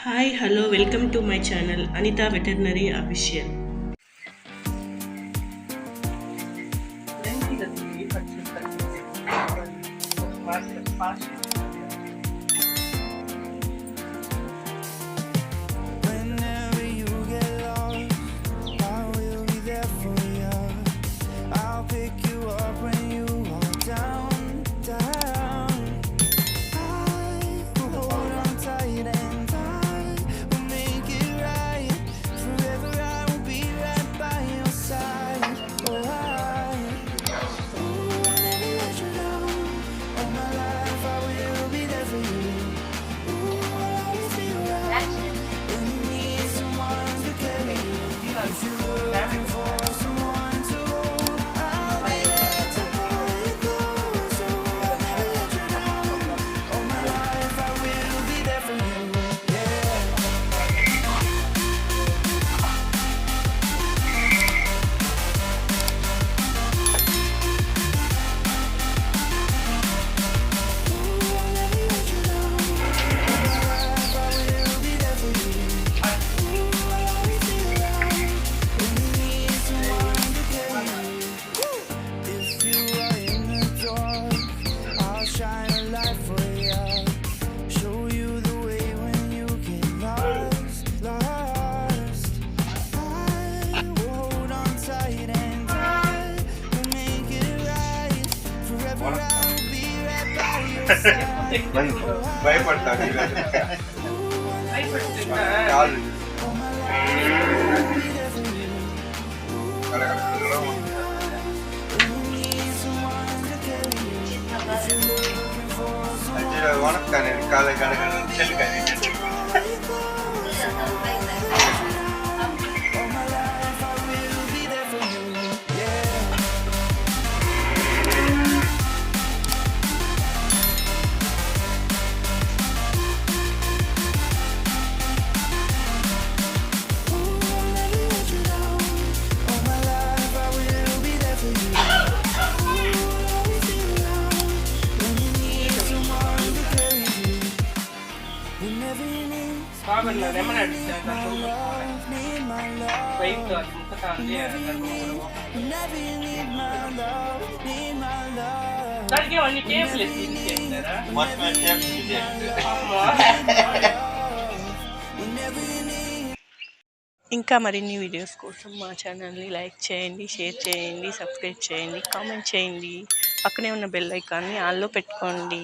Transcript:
Hi, hello, welcome to my channel Anita Veterinary Official. Whenever you get lost, I will be there for you. I'll pick you up when you are down, down. I will hold on tight and I will make it right. Forever I will be right by your side. Oh, I'll never let you down. All my life I will be there for you. I'll always be around. When you need someone to carry you, if you're looking for someone to hold, I'll be there to pull you close. So I'll never let you down. All my life I will be there for you. Yeah. I'll never let you down. All my life I will be there for you. I'll always be around. When you need someone to carry you. If you are in the dark, I'll shine a light for you. Show you the way when you get lost, lost. I will hold on tight and I will make it right. Forever I will be right by your side. భయపడతాడు కాళ్ళు All my life I will be there for you. When you need someone to carry you. If you're looking for someone వణకుతాను కాళ్ళు కడగ చెల్లి all my life I will be there for you. Yeah. Ooh, I'll never let you down. All my life I will be there for you. Ooh, I'll always be around. When you need someone to carry you. Whenever you need love, need my love. Whenever you need my love, need my love. దానికి అవన్నీ table వేసి చేస్తారా? మొత్తం చేసి Whenever you need. ఇంకా మరిన్ని videos కోసం మా ఛానల్ని లైక్ చేయండి, షేర్ చేయండి, సబ్స్క్రైబ్ చేయండి, కామెంట్ చేయండి. పక్కనే ఉన్న బెల్ ఐకాన్ని ఆన్లో పెట్టుకోండి.